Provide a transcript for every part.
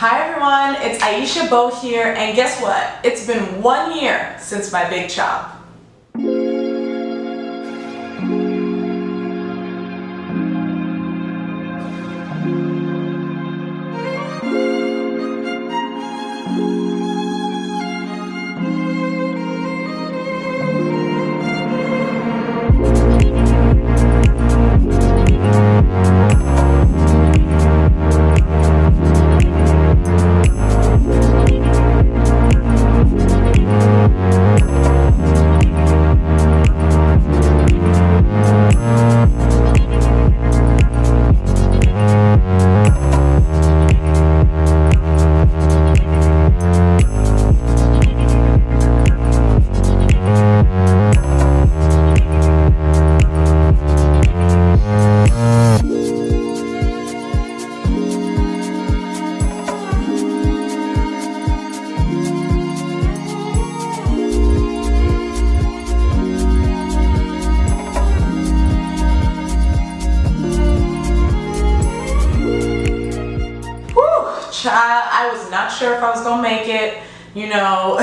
Hi everyone, it's Aisha, Beau here, and guess what? It's been 1 year since my big chop. I was not sure if I was gonna make it. You know,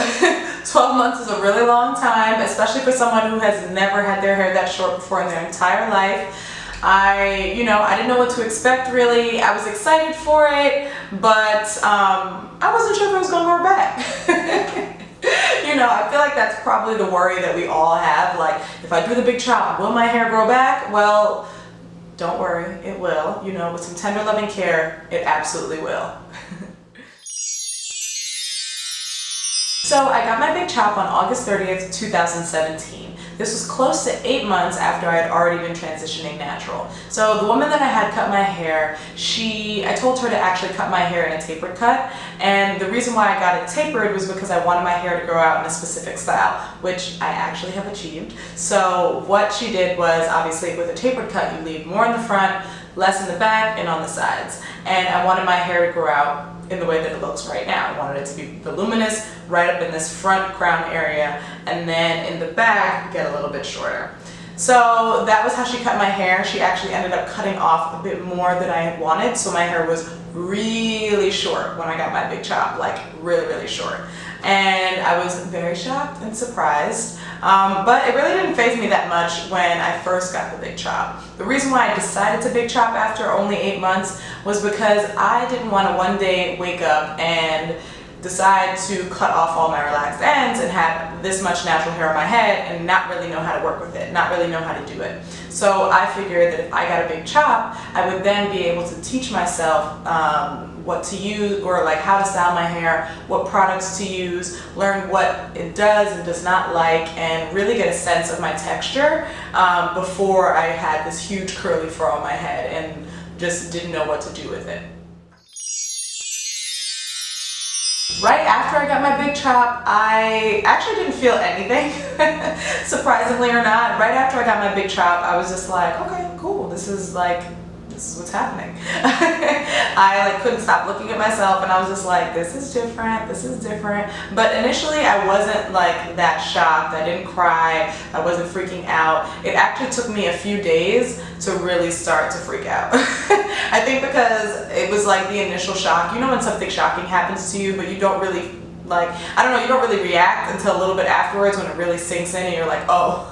12 months is a really long time, especially for someone who has never had their hair that short before in their entire life. I didn't know what to expect really. I was excited for it, but I wasn't sure if I was gonna grow back. I feel like that's probably the worry that we all have. Like, if I do the big chop, will my hair grow back? Well, don't worry, it will. With some tender loving care, it absolutely will. So I got my big chop on August 30th, 2017. This was close to 8 months after I had already been transitioning natural. So the woman that I had cut my hair, I told her to actually cut my hair in a tapered cut. And the reason why I got it tapered was because I wanted my hair to grow out in a specific style, which I actually have achieved. So what she did was, obviously with a tapered cut, you leave more in the front, less in the back, and on the sides. And I wanted my hair to grow out in the way that it looks right now. I wanted it to be voluminous right up in this front crown area, and then in the back get a little bit shorter. So that was how she cut my hair. She actually ended up cutting off a bit more than I had wanted, so my hair was really short when I got my big chop, like really short. And I was very shocked and surprised, but it really didn't faze me that much when I first got the big chop. The reason why I decided to big chop after only 8 months was because I didn't want to one day wake up and decide to cut off all my relaxed ends and have this much natural hair on my head and not really know how to work with it, not really know how to do it. So I figured that if I got a big chop, I would then be able to teach myself what to use, or like how to style my hair, what products to use, learn what it does and does not like, and really get a sense of my texture before I had this huge curly fro on my head and just didn't know what to do with it. Right after I got my big chop, I actually didn't feel anything, surprisingly or not. Right after I got my big chop, I was just like, okay, cool, this is what's happening. I couldn't stop looking at myself, and I was just like, this is different, this is different. But initially I wasn't like that shocked. I didn't cry, I wasn't freaking out. It actually took me a few days to really start to freak out. I think because it was like the initial shock. When something shocking happens to you, but you don't really you don't really react until a little bit afterwards when it really sinks in and you're like, oh,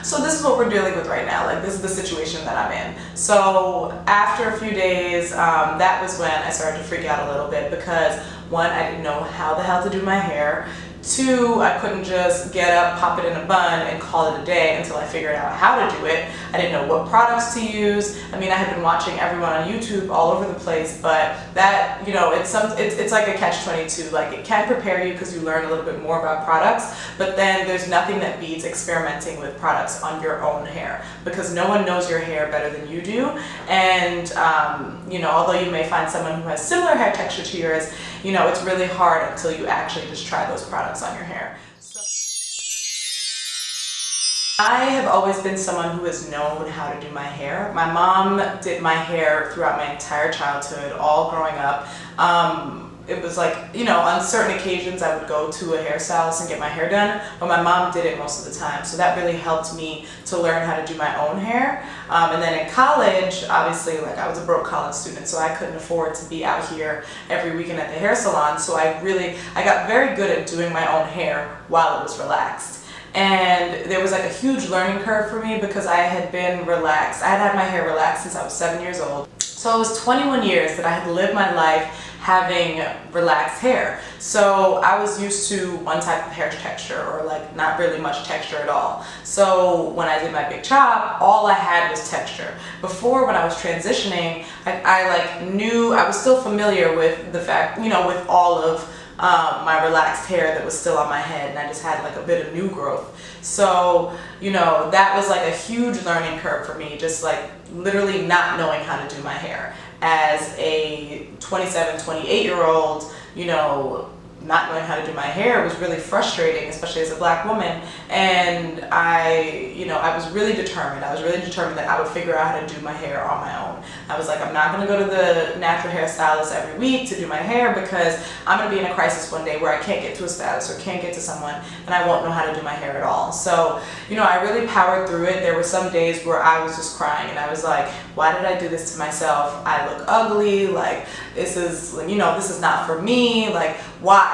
so this is what we're dealing with right now. Like, this is the situation that I'm in. So after a few days, that was when I started to freak out a little bit because, one, I didn't know how the hell to do my hair. Two, I couldn't just get up, pop it in a bun, and call it a day until I figured out how to do it. I didn't know what products to use. I mean, I had been watching everyone on YouTube all over the place, but that, it's like a catch-22. Like, it can prepare you because you learn a little bit more about products, but then there's nothing that beats experimenting with products on your own hair, because no one knows your hair better than you do. And, although you may find someone who has similar hair texture to yours, it's really hard until you actually just try those products on your hair. So, I have always been someone who has known how to do my hair. My mom did my hair throughout my entire childhood, all growing up. it was like, you know, on certain occasions I would go to a hairstylist and get my hair done, but my mom did it most of the time. So that really helped me to learn how to do my own hair. And then in college, obviously, like I was a broke college student, so I couldn't afford to be out here every weekend at the hair salon. So I got very good at doing my own hair while it was relaxed. And there was like a huge learning curve for me because I had been relaxed. I had had my hair relaxed since I was 7 years old. So it was 21 years that I had lived my life having relaxed hair. So I was used to one type of hair texture, or like not really much texture at all. So when I did my big chop, all I had was texture. Before, when I was transitioning, I like knew, I was still familiar with the fact, you know, with all of my relaxed hair that was still on my head, and I just had like a bit of new growth. So, you know, that was like a huge learning curve for me, just like literally not knowing how to do my hair. As a 27, 28-year-old, you know, not knowing how to do my hair was really frustrating, especially as a black woman. And I was really determined. I was really determined that I would figure out how to do my hair on my own. I was like, I'm not going to go to the natural hairstylist every week to do my hair because I'm going to be in a crisis one day where I can't get to a stylist or can't get to someone and I won't know how to do my hair at all. So, you know, I really powered through it. There were some days where I was just crying and I was like, why did I do this to myself? I look ugly. Like, this is, you know, this is not for me. Like, why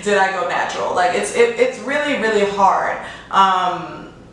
did I go natural? Like, it's really, really hard,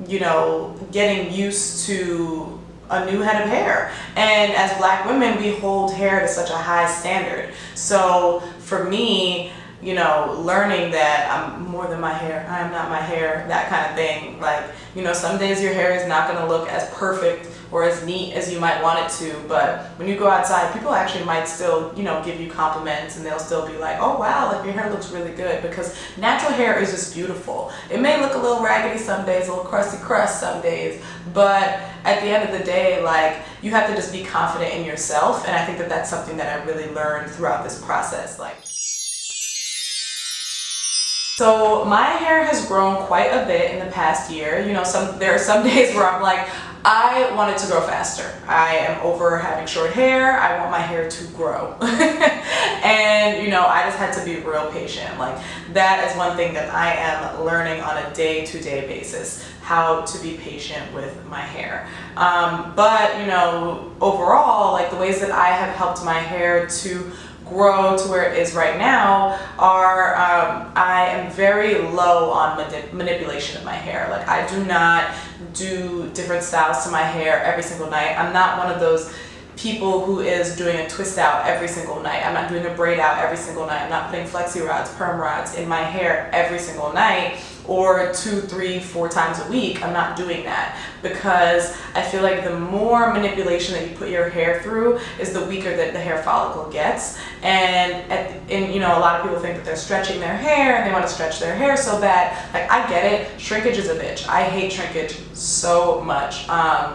you know, getting used to a new head of hair. And as black women, we hold hair to such a high standard. So for me, you know, learning that I'm more than my hair, I am not my hair, that kind of thing. Like, you know, some days your hair is not going to look as perfect or as neat as you might want it to, but when you go outside, people actually might still, you know, give you compliments and they'll still be like, oh wow, like your hair looks really good, because natural hair is just beautiful. It may look a little raggedy some days, a little crusty crust some days, but at the end of the day, like, you have to just be confident in yourself, and I think that that's something that I really learned throughout this process. Like, so my hair has grown quite a bit in the past year. You know, there are some days where I'm like, I want it to grow faster. I am over having short hair. I want my hair to grow. And, you know, I just had to be real patient. Like, that is one thing that I am learning on a day-to-day basis, how to be patient with my hair. But, you know, overall, like, the ways that I have helped my hair to grow to where it is right now are, I am very low on manipulation of my hair. Like, I do not do different styles to my hair every single night. I'm not one of those people who is doing a twist out every single night. I'm not doing a braid out every single night. I'm not putting flexi rods, perm rods in my hair every single night, or 2, 3, 4 times a week. I'm not doing that, because I feel like the more manipulation that you put your hair through is the weaker that the hair follicle gets. And you know, a lot of people think that they're stretching their hair and they want to stretch their hair so bad. Like, I get it. Shrinkage is a bitch. I hate shrinkage so much,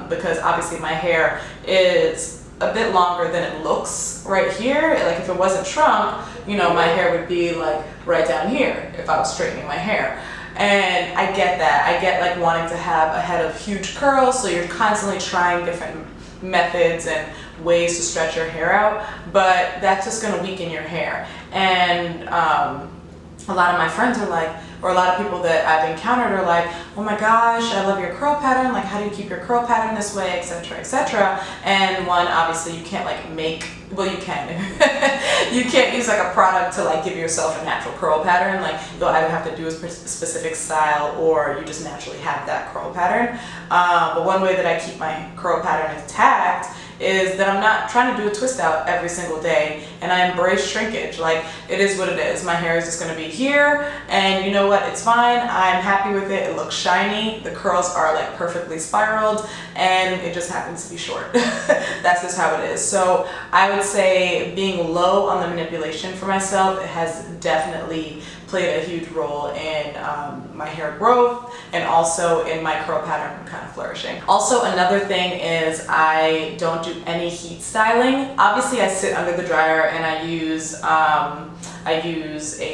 because obviously my hair is a bit longer than it looks right here. Like, if it wasn't shrunk, you know, my hair would be like right down here if I was straightening my hair. And I get that. I get like wanting to have a head of huge curls, so you're constantly trying different methods and ways to stretch your hair out, but that's just going to weaken your hair. And a lot of my friends are like, or a lot of people that I've encountered are like, oh my gosh, I love your curl pattern, like, how do you keep your curl pattern this way, etc., etc. And one, obviously you can't like make, well, you can. You can't use like a product to like give yourself a natural curl pattern. Like, you'll either have to do a specific style or you just naturally have that curl pattern. But one way that I keep my curl pattern intact is that I'm not trying to do a twist out every single day, and I embrace shrinkage. Like, it is what it is. My hair is just going to be here, and you know what, it's fine. I'm happy with it. It looks shiny. The curls are like perfectly spiraled, and it just happens to be short. That's just how it is. So I would say being low on the manipulation for myself, it has definitely played a huge role in my hair growth, and also in my curl pattern kind of flourishing. Also, another thing is I don't do any heat styling. Obviously, I sit under the dryer and I use a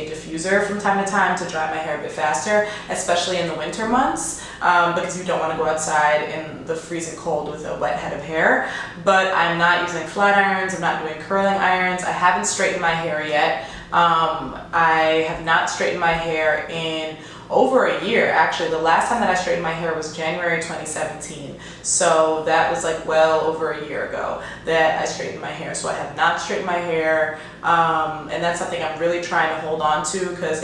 diffuser from time to time to dry my hair a bit faster, especially in the winter months, because you don't want to go outside in the freezing cold with a wet head of hair. But I'm not using flat irons, I'm not doing curling irons, I haven't straightened my hair yet. I have not straightened my hair in over a year. Actually, the last time that I straightened my hair was January 2017. So that was like well over a year ago that I straightened my hair. So I have not straightened my hair. And that's something I'm really trying to hold on to, because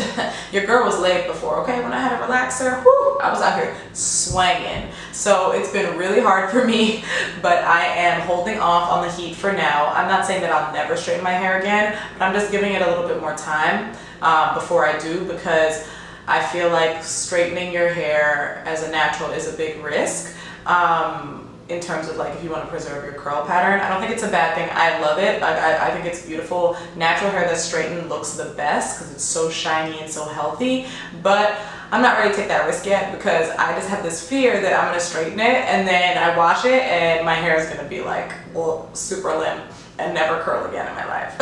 your girl was late before, okay? When I had a relaxer, whoo, I was out here swanging. So it's been really hard for me, but I am holding off on the heat for now. I'm not saying that I'll never straighten my hair again, but I'm just giving it a little bit more time before I do, because I feel like straightening your hair as a natural is a big risk. In terms of like if you want to preserve your curl pattern. I don't think it's a bad thing. I love it. I think it's beautiful. Natural hair that's straightened looks the best because it's so shiny and so healthy. But I'm not ready to take that risk yet, because I just have this fear that I'm going to straighten it and then I wash it and my hair is going to be like, well, super limp and never curl again in my life.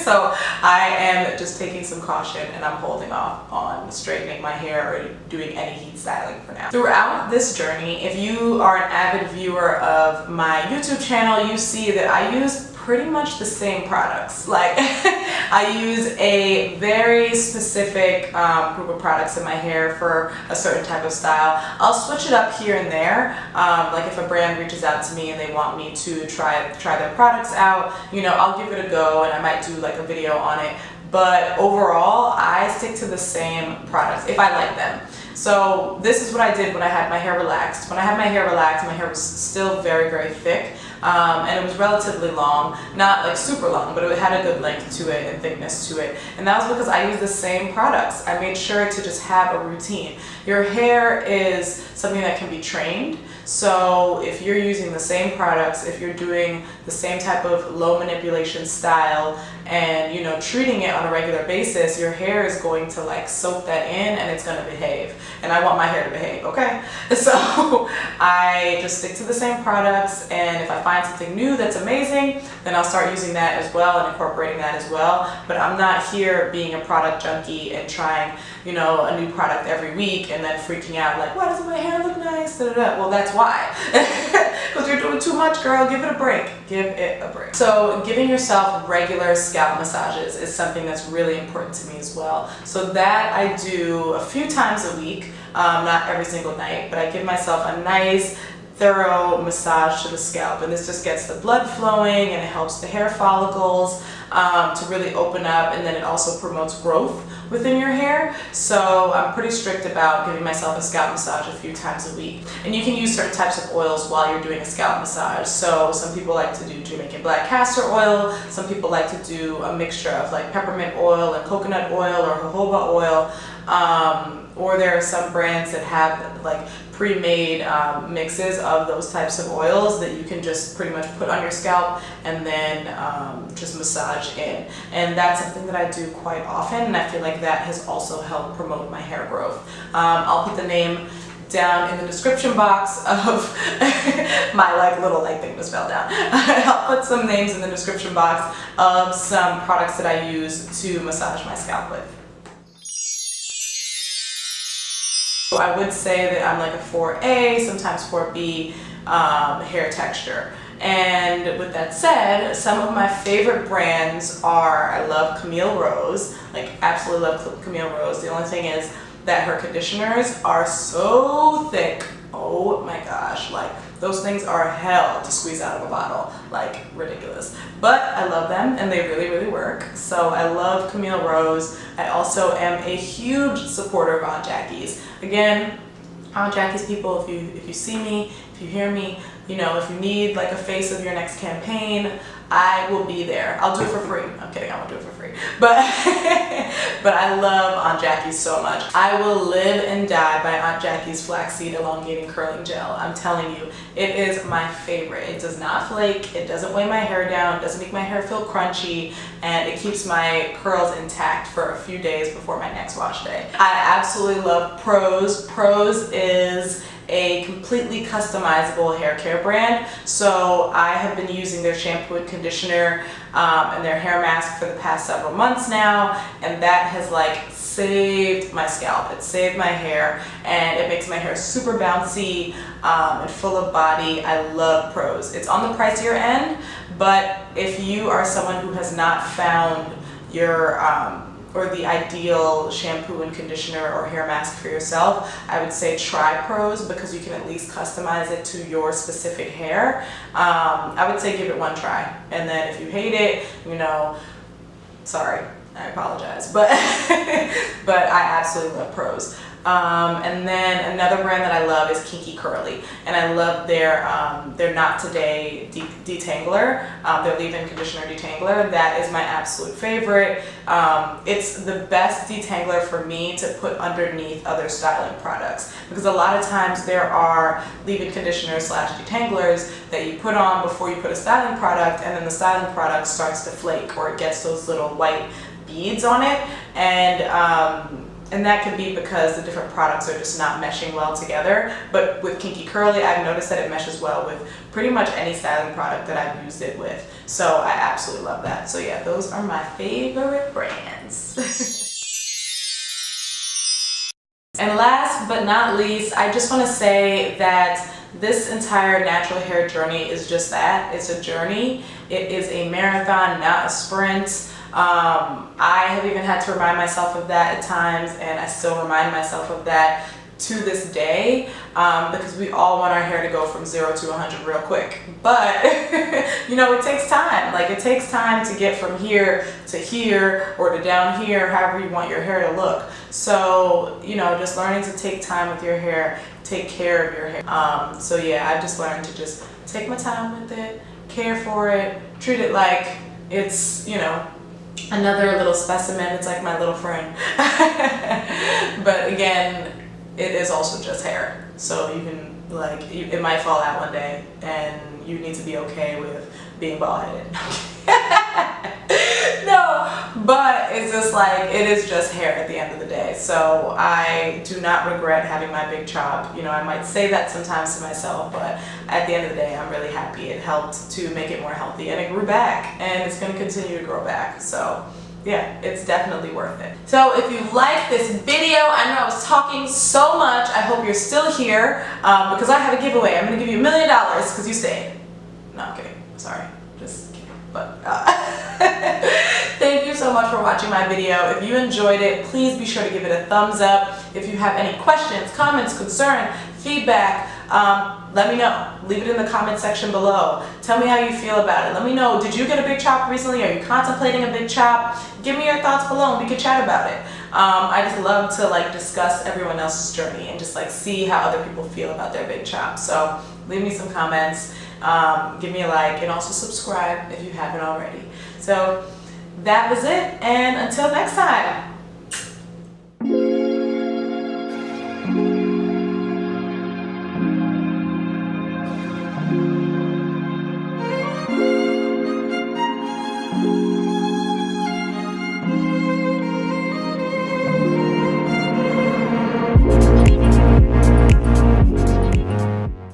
So I am just taking some caution and I'm holding off on straightening my hair or doing any heat styling for now. Throughout this journey, if you are an avid viewer of my YouTube channel, you see that I use pretty much the same products. Like I use a very specific group of products in my hair for a certain type of style. I'll switch it up here and there. Like if a brand reaches out to me and they want me to try their products out, you know, I'll give it a go and I might do like a video on it. But overall, I stick to the same products if I like them. So this is what I did when I had my hair relaxed. When I had my hair relaxed, my hair was still very, very thick. And it was relatively long, not like super long, but it had a good length to it and thickness to it. And that was because I used the same products. I made sure to just have a routine. Your hair is something that can be trained. So if you're using the same products, if you're doing the same type of low manipulation style and, you know, treating it on a regular basis, your hair is going to like soak that in and it's going to behave. And I want my hair to behave, okay? So I just stick to the same products, and if I find something new that's amazing, then I'll start using that as well and incorporating that as well. But I'm not here being a product junkie and trying, you know, a new product every week and then freaking out like, why doesn't my hair look nice? Da, da, da. Well, that's why. Because you're doing too much, girl. Give it a break. Give it a break. So giving yourself regular scalp massages is something that's really important to me as well. So that I do a few times a week, not every single night, but I give myself a nice thorough massage to the scalp, and this just gets the blood flowing and it helps the hair follicles to really open up, and then it also promotes growth within your hair. So I'm pretty strict about giving myself a scalp massage a few times a week. And you can use certain types of oils while you're doing a scalp massage. So some people like to do Jamaican black castor oil, some people like to do a mixture of like peppermint oil and coconut oil or jojoba oil, or there are some brands that have like pre-made mixes of those types of oils that you can just pretty much put on your scalp and then just massage in. And that's something that I do quite often, and I feel like that has also helped promote my hair growth. I'll put the name down in the description box of my like little like thing just fell down. I'll put some names in the description box of some products that I use to massage my scalp with. So I would say that I'm like a 4A, sometimes 4B hair texture. And with that said, some of my favorite brands are, I love Camille Rose, like absolutely love Camille Rose. The only thing is that her conditioners are so thick. Oh my gosh, like those things are hell to squeeze out of a bottle, like ridiculous. But I love them and they really, really work. So I love Camille Rose. I also am a huge supporter of Aunt Jackie's. Again, Aunt Jackie's people, if you see me, if you hear me, you know, if you need like a face of your next campaign, I will be there. I'll do it for free. I'm kidding, I won't do it for free. But but I love Aunt Jackie's so much. I will live and die by Aunt Jackie's flaxseed elongating curling gel. I'm telling you, it is my favorite. It does not flake, it doesn't weigh my hair down, it doesn't make my hair feel crunchy, and it keeps my curls intact for a few days before my next wash day. I absolutely love Prose. Prose is a completely customizable hair care brand. So I have been using their shampoo and conditioner and their hair mask for the past several months now, and that has like saved my scalp. It saved my hair, and it makes my hair super bouncy and full of body. I love Prose. It's on the pricier end, but if you are someone who has not found your or the ideal shampoo and conditioner or hair mask for yourself, I would say try Prose, because you can at least customize it to your specific hair. I would say give it one try, and then if you hate it, you know, sorry, I apologize, but but I absolutely love Prose. And then another brand that I love is Kinky Curly, and I love their Not Today detangler, their leave-in conditioner detangler. That is my absolute favorite. It's the best detangler for me to put underneath other styling products, because a lot of times there are leave-in conditioners / detanglers that you put on before you put a styling product, and then the styling product starts to flake, or it gets those little white beads on it, and that could be because the different products are just not meshing well together. But with Kinky Curly, I've noticed that it meshes well with pretty much any styling product that I've used it with. So I absolutely love that. So yeah, those are my favorite brands. And last but not least, I just want to say that this entire natural hair journey is just that. It's a journey. It is a marathon, not a sprint. I have even had to remind myself of that at times, and I still remind myself of that to this day, because we all want our hair to go from 0 to 100 real quick. But you know, it takes time. Like, it takes time to get from here to here, or to down here, however you want your hair to look. So, you know, just learning to take time with your hair, take care of your hair. So yeah, I've just learned to just take my time with it, care for it, treat it like it's, you know, another little specimen. It's like my little friend. But again, it is also just hair, so you can, like, it might fall out one day, and you need to be okay with being bald-headed. No, but it's just like, it is just hair at the end of the day. So I do not regret having my big chop. You know, I might say that sometimes to myself, but at the end of the day, I'm really happy. It helped to make it more healthy, and it grew back, and it's going to continue to grow back. So yeah, it's definitely worth it. So if you like this video, I know I was talking so much. I hope you're still here, because I have a giveaway. I'm going to give you $1 million because you stayed. No, I'm kidding. Sorry. Just kidding. But thank you so much for watching my video. If you enjoyed it, please be sure to give it a thumbs up. If you have any questions, comments, concern, feedback, let me know. Leave it in the comment section below. Tell me how you feel about it. Let me know, did you get a big chop recently? Are you contemplating a big chop? Give me your thoughts below, and we could chat about it. I just love to, like, discuss everyone else's journey and just, like, see how other people feel about their big chop. So leave me some comments, give me a like, and also subscribe if you haven't already. So that was it, and until next time.